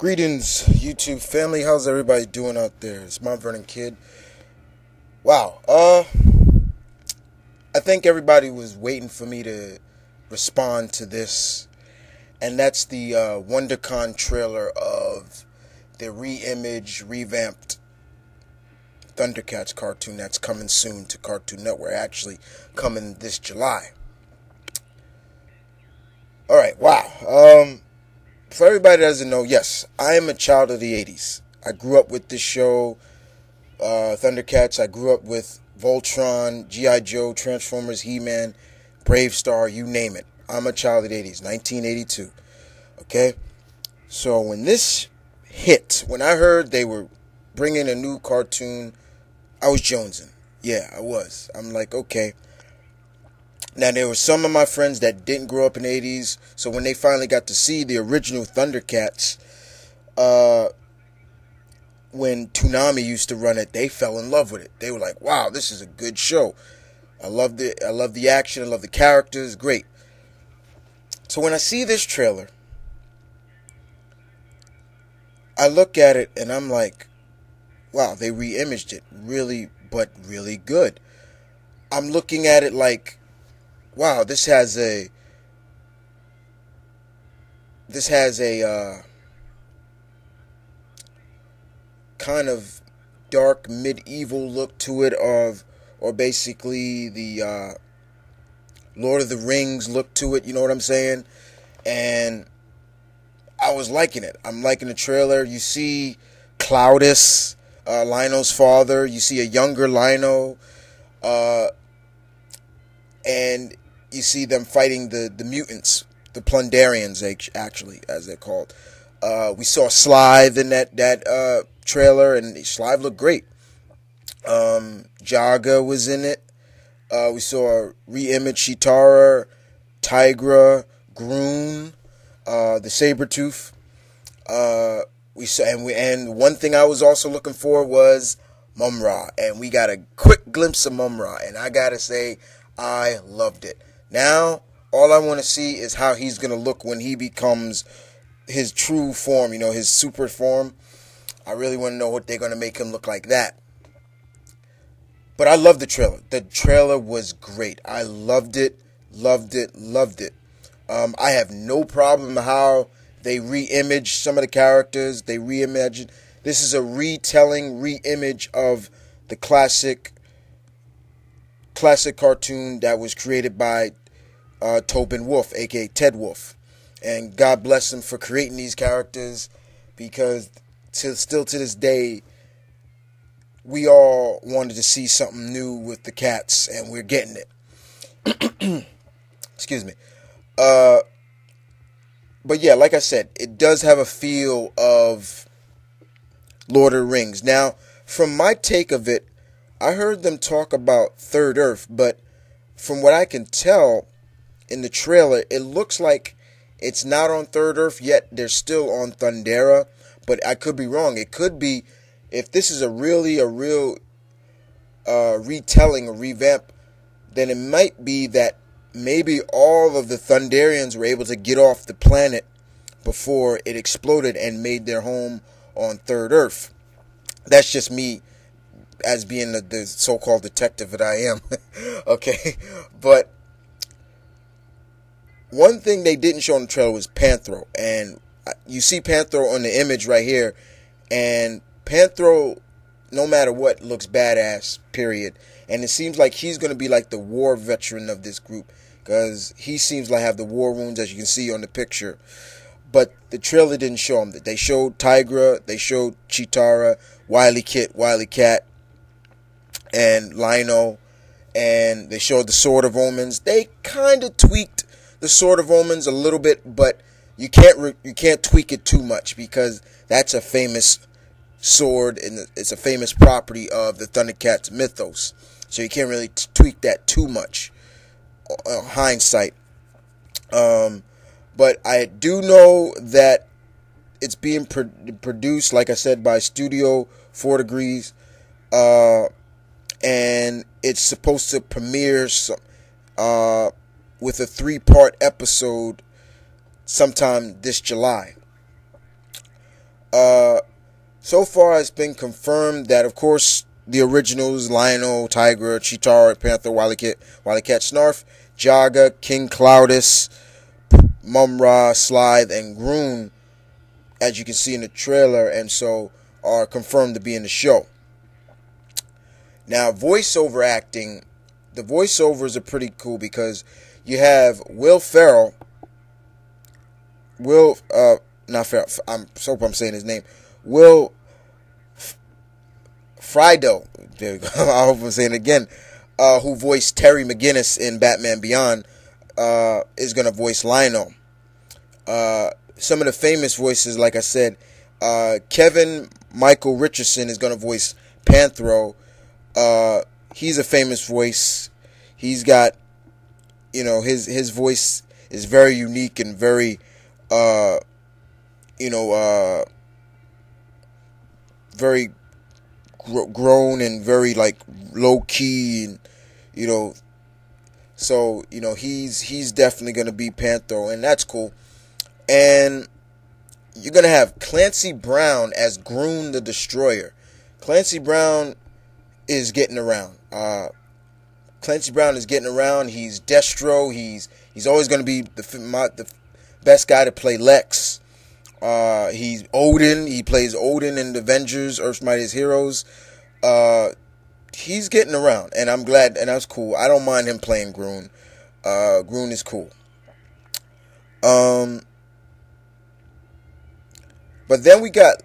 Greetings, YouTube family. How's everybody doing out there? It's Mount Vernon Kid. Wow. I think everybody was waiting for me to respond to this, and that's the WonderCon trailer of the revamped Thundercats cartoon that's coming soon to Cartoon Network. Actually, coming this July. All right. Wow. For everybody that doesn't know, yes, I am a child of the 80s. I grew up with this show, Thundercats. I grew up with Voltron, G.I. Joe, Transformers, He-Man, Brave Star, you name it. I'm a child of the 80s, 1982. Okay? So when this hit, when I heard they were bringing a new cartoon, I was jonesing. Yeah, I was. I'm like, okay. Now, there were some of my friends that didn't grow up in the 80s, so when they finally got to see the original Thundercats, when Toonami used to run it, they fell in love with it. They were like, wow, this is a good show. I love the action, I love the characters, great. So when I see this trailer, I look at it and I'm like, wow, they re-imaged it really, but really good. I'm looking at it like, wow, this has a kind of dark medieval look to it, or basically the Lord of the Rings look to it. You know what I'm saying? And I was liking it. I'm liking the trailer. You see Cloudus, Lino's father. You see a younger Lino, and you see them fighting the mutants, the Plundarians, actually, as they're called. We saw Slive in that trailer, and Slive looked great. Jaga was in it. We saw re-image Chitara, Tigra, Groon, the Sabretooth. We saw, and one thing I was also looking for was Mum-Ra, and we got a quick glimpse of Mum-Ra, and I gotta say, I loved it. Now, all I want to see is how he's going to look when he becomes his true form, his super form. I really want to know what they're going to make him look like that. But I love the trailer. The trailer was great. I loved it, loved it, loved it. I have no problem how they re-image some of the characters. They reimagine. This is a retelling, re-image of the classic cartoon that was created by Tobin Wolfe, aka Ted Wolfe, and God bless him for creating these characters, because still to this day we all wanted to see something new with the cats, and we're getting it. Excuse me. But yeah, like I said, it does have a feel of Lord of the Rings. Now, from my take of it, I heard them talk about Third Earth, but from what I can tell in the trailer, it looks like it's not on Third Earth yet. They're still on Thundera, but I could be wrong. It could be, if this is a real retelling or revamp, then it might be that maybe all of the Thunderians were able to get off the planet before it exploded and made their home on Third Earth. That's just me, as being the so-called detective that I am. Okay, but one thing they didn't show in the trailer was Panthro, and you see Panthro on the image right here, and Panthro, no matter what, looks badass, period. And it seems like he's going to be like the war veteran of this group, because he seems like have the war wounds, as you can see on the picture. But the trailer didn't show him that. They showed Tigra, they showed Chitara, Wily Cat, and Lino, and they showed the Sword of Omens. They kind of tweaked the Sword of Omens a little bit, but you can't tweak it too much, because that's a famous sword, and it's a famous property of the Thundercats mythos. So you can't really tweak that too much, hindsight. But I do know that it's being produced, like I said, by Studio 4 Degrees, and it's supposed to premiere with a 3-part episode sometime this July. So far, it's been confirmed that, of course, the originals, Lionel, Tigra, Cheetara, Panther, Wily Cat, Snarf, Jaga, King Cloudus, Mumra, Slithe, and Groon, as you can see in the trailer, and so are confirmed to be in the show. Now, voiceover acting, the voiceovers are pretty cool because you have Will Ferrell, not Ferrell, I'm saying his name, Will Frido, there we go, I hope I'm saying it again, who voiced Terry McGinnis in Batman Beyond, is going to voice Lionel. Some of the famous voices, like I said, Kevin Michael Richardson is going to voice Panthro. He's a famous voice. He's got, his voice is very unique and very, very grown and very like low key, and so he's definitely going to be Panthro, and that's cool. And you're going to have Clancy Brown as Groon the Destroyer. Clancy Brown is getting around. He's Destro. He's always going to be the best guy to play Lex. He's Odin. He plays Odin in the Avengers, Earth's Mightiest Heroes. He's getting around, and I'm glad, and that's cool. I don't mind him playing Groon. Groon is cool. But then we got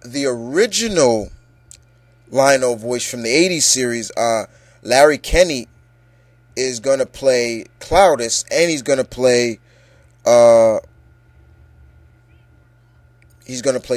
the original Lionel voice from the 80s series. Larry Kenney is going to play Cloudus, and he's going to play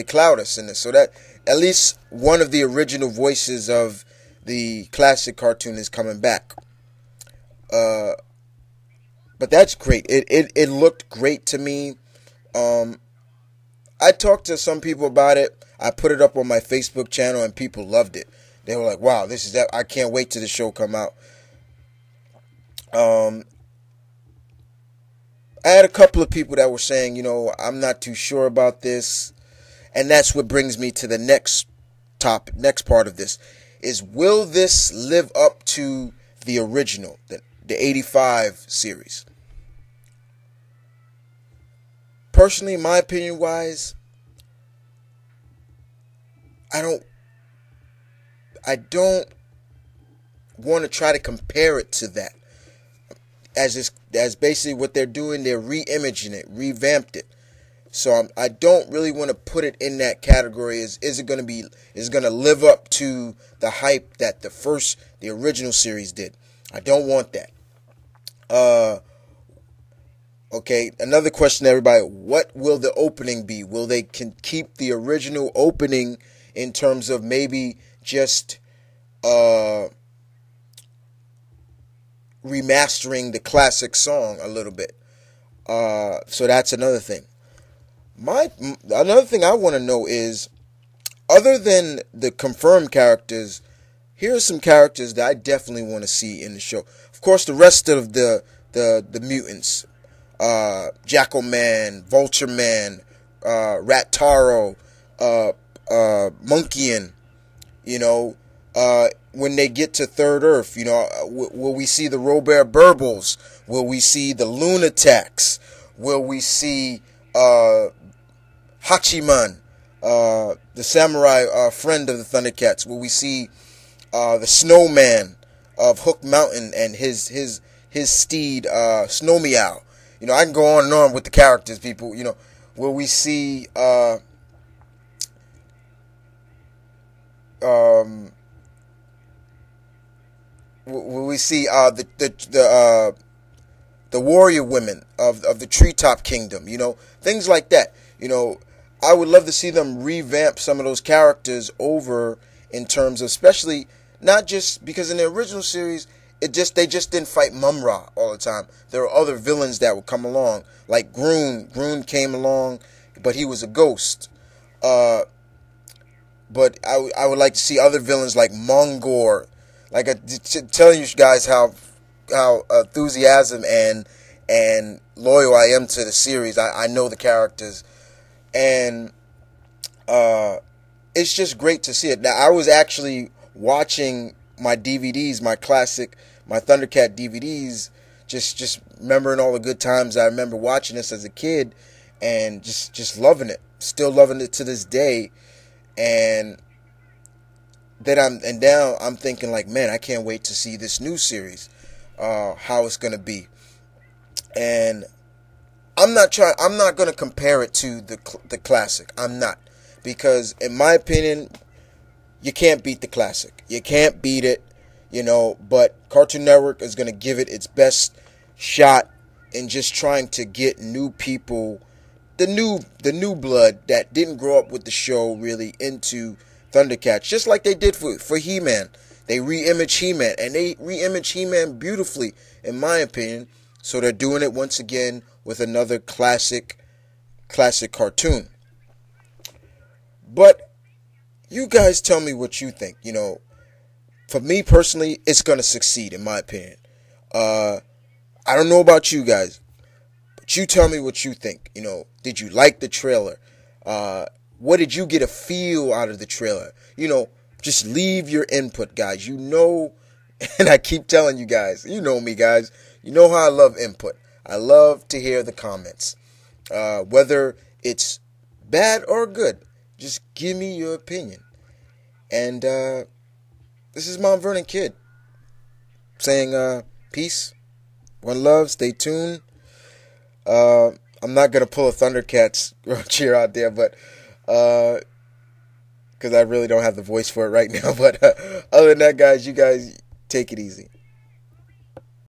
Cloudus in this. So that at least one of the original voices of the classic cartoon is coming back. But that's great. It looked great to me. I talked to some people about it. I put it up on my Facebook channel, and people loved it. They were like, wow, this is that. I can't wait till the show come out. I had a couple of people that were saying, I'm not too sure about this. And that's what brings me to the next part of this, is will this live up to the original, the 85 series? Personally, my opinion wise, I don't want to try to compare it to that. As basically what they're doing, they're re-imaging it, revamped it. So I don't really want to put it in that category. Is it going to live up to the hype that the original series did? I don't want that. Okay, another question to everybody. What will the opening be? Will they keep the original opening in terms of maybe just remastering the classic song a little bit? So that's another thing. Another thing I want to know is, other than the confirmed characters, here are some characters that I definitely want to see in the show. Of course, the rest of the mutants, Jackal Man, Vulture Man, Rat Taro, Monkeyan, when they get to Third Earth, will we see the Robert Burbles? Will we see the Lunatics? Will we see Hachiman, the samurai friend of the Thundercats? Will we see the Snowman of Hook Mountain and his steed Snow Meow? I can go on and on with the characters, people. Will we see will we see the warrior women of the Treetop Kingdom? Things like that. I would love to see them revamp some of those characters over, in terms of, especially not just because in the original series they just didn't fight Mumra all the time. There were other villains that would come along, like Groon. Groon came along, but he was a ghost. But I would like to see other villains like Mongor. Like telling you guys how enthusiasm and loyal I am to the series. I know the characters, and uh, it's just great to see it. Now, I was actually watching my DVDs, my Thundercat DVDs, just remembering all the good times I remember watching this as a kid, and just loving it, still loving it to this day. And now I'm thinking like, man, I can't wait to see this new series, how it's gonna be. And I'm not gonna compare it to the classic. I'm not, because in my opinion, you can't beat the classic. You can't beat it, But Cartoon Network is gonna give it its best shot in just trying to get new people, the new blood that didn't grow up with the show, really into Thundercats, just like they did for He-Man. They re-image He-Man, and they re-image He-Man beautifully, in my opinion. So they're doing it once again with another classic cartoon. But you guys tell me what you think. For me personally, it's gonna succeed, in my opinion. I don't know about you guys, but you tell me what you think. Did you like the trailer? What did you get a feel out of the trailer? Just leave your input, guys. And I keep telling you guys, you know me, guys. You know how I love input. I love to hear the comments. Whether it's bad or good, just give me your opinion. And this is Mount Vernon Kid saying peace, one love, stay tuned. I'm not going to pull a Thundercats cheer out there, but because I really don't have the voice for it right now. But other than that, guys, you guys take it easy.